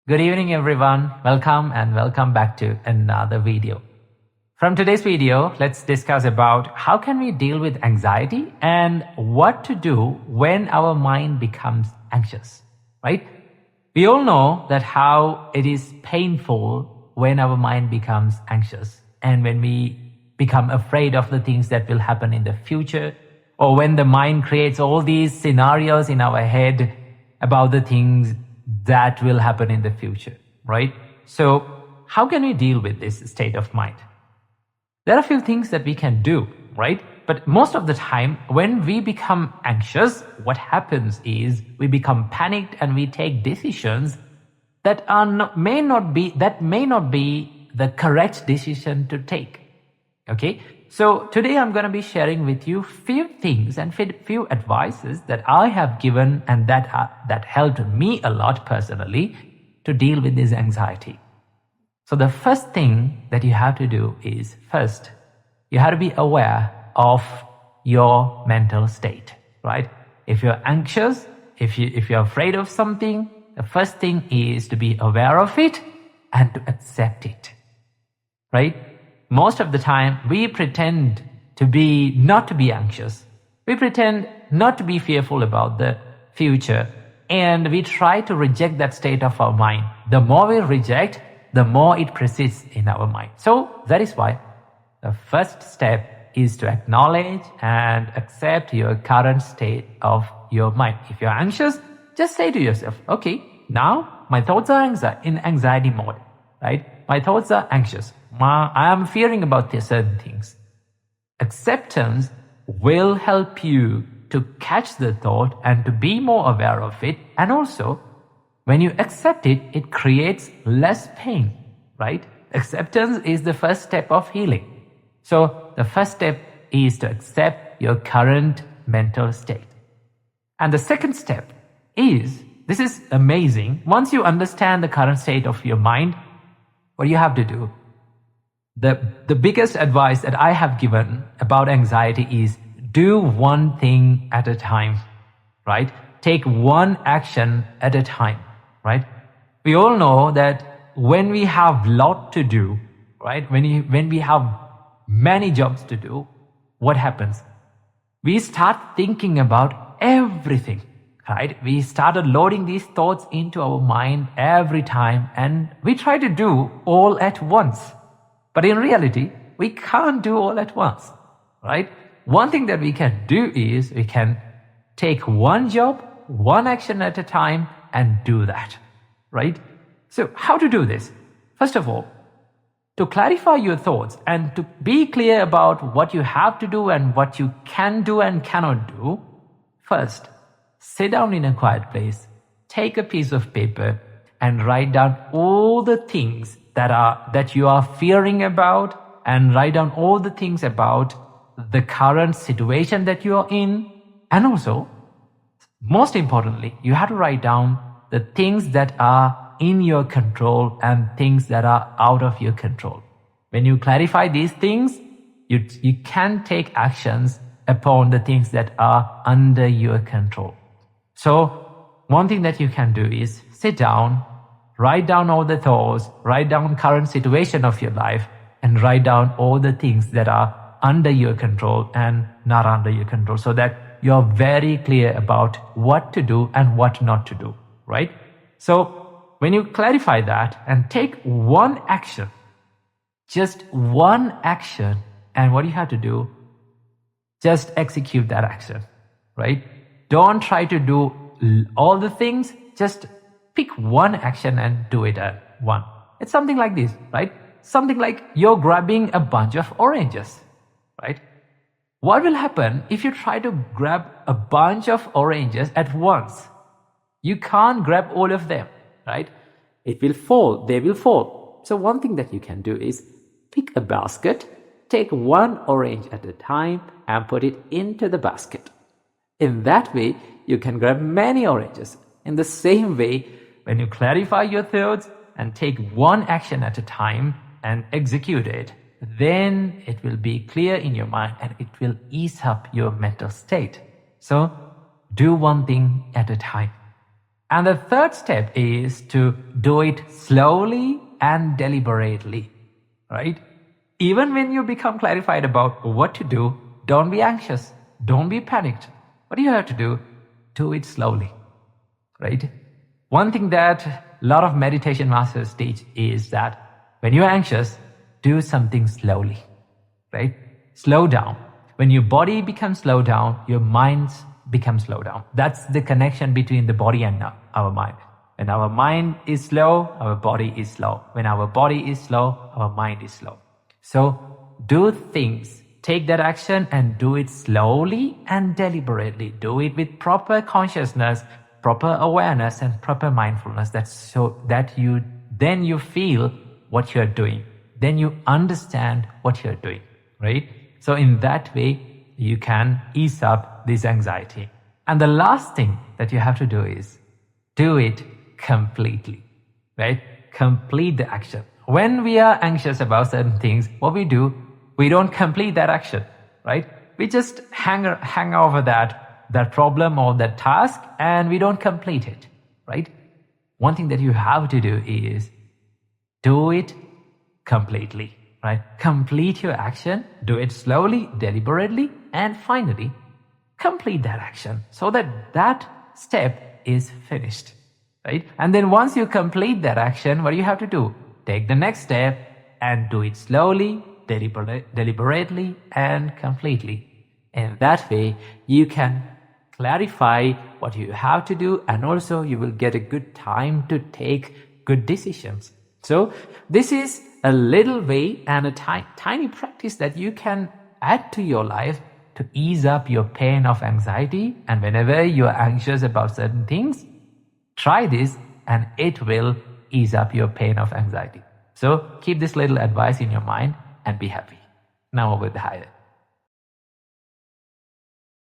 Good evening everyone, welcome back to another video. From today's video, let's discuss about how can we deal with anxiety and what to do when our mind becomes anxious, right? We all know that how it is painful when our mind becomes anxious and when we become afraid of the things that will happen in the future, or when the mind creates all these scenarios in our head about the things that will happen in the future, right? So how can we deal with this state of mind? There are a few things that we can do, right? But most of the time, when we become anxious, what happens is we become panicked and we take decisions that may not be the correct decision to take. Okay? So today I'm going to be sharing with you few things and few advices that I have given and that helped me a lot personally to deal with this anxiety. So the first thing that you have to do is, first, you have to be aware of your mental state, right? If you're anxious, if you're afraid of something, the first thing is to be aware of it and to accept it, right? Most of the time, we pretend not to be anxious. We pretend not to be fearful about the future, and we try to reject that state of our mind. The more we reject, the more it persists in our mind. So that is why the first step is to acknowledge and accept your current state of your mind. If you're anxious, just say to yourself, okay, now my thoughts are in anxiety mode, right? My thoughts are anxious. I am fearing about certain things. Acceptance will help you to catch the thought and to be more aware of it. And also, when you accept it, it creates less pain, right? Acceptance is the first step of healing. So the first step is to accept your current mental state. And the second step is, this is amazing. Once you understand the current state of your mind, what you have to do, the biggest advice that I have given about anxiety is do one thing at a time, right? Take one action at a time, right? We all know that when we have lot to do, right? When we have many jobs to do, what happens? We start thinking about everything, right? We started loading these thoughts into our mind every time, and we try to do all at once. But in reality, we can't do all at once, right? One thing that we can do is we can take one job, one action at a time and do that, right? So how to do this? First of all, to clarify your thoughts and to be clear about what you have to do and what you can do and cannot do, first, sit down in a quiet place, take a piece of paper and write down all the things that you are fearing about, and write down all the things about the current situation that you are in. And also, most importantly, you have to write down the things that are in your control and things that are out of your control. When you clarify these things, you can take actions upon the things that are under your control. So one thing that you can do is sit down, write down all the thoughts, write down current situation of your life, and write down all the things that are under your control and not under your control, so that you're very clear about what to do and what not to do, right? So when you clarify that and take one action, just one action, and what you have to do, just execute that action, right? Don't try to do all the things, just pick one action and do it at one. It's something like this, right? Something like you're grabbing a bunch of oranges, right? What will happen if you try to grab a bunch of oranges at once? You can't grab all of them, right? It will fall, they will fall. So one thing that you can do is pick a basket, take one orange at a time and put it into the basket. In that way, you can grab many oranges. In the same way, when you clarify your thoughts and take one action at a time and execute it, then it will be clear in your mind and it will ease up your mental state. So do one thing at a time. And the third step is to do it slowly and deliberately, right? Even when you become clarified about what to do, don't be anxious, don't be panicked. What do you have to do? Do it slowly, right? One thing that a lot of meditation masters teach is that when you're anxious, do something slowly, right? Slow down. When your body becomes slow down, your mind becomes slow down. That's the connection between the body and our mind. When our mind is slow, our body is slow. When our body is slow, our mind is slow. So do things, take that action and do it slowly and deliberately. Do it with proper consciousness, proper awareness and proper mindfulness. That's so that you feel what you're doing. Then you understand what you're doing, right? So in that way, you can ease up this anxiety. And the last thing that you have to do is do it completely, right? Complete the action. When we are anxious about certain things, what we do, we don't complete that action, right? We just hang over that problem or that task and we don't complete it, right? One thing that you have to do is do it completely, right? Complete your action, do it slowly, deliberately, and finally complete that action so that step is finished, right? And then once you complete that action, what do you have to do? Take the next step and do it slowly, deliberately, and completely. In that way, you can clarify what you have to do, and also you will get a good time to take good decisions. So this is a little way and a tiny practice that you can add to your life to ease up your pain of anxiety. And whenever you are anxious about certain things, try this and it will ease up your pain of anxiety. So keep this little advice in your mind and be happy. Now over the Hyatt.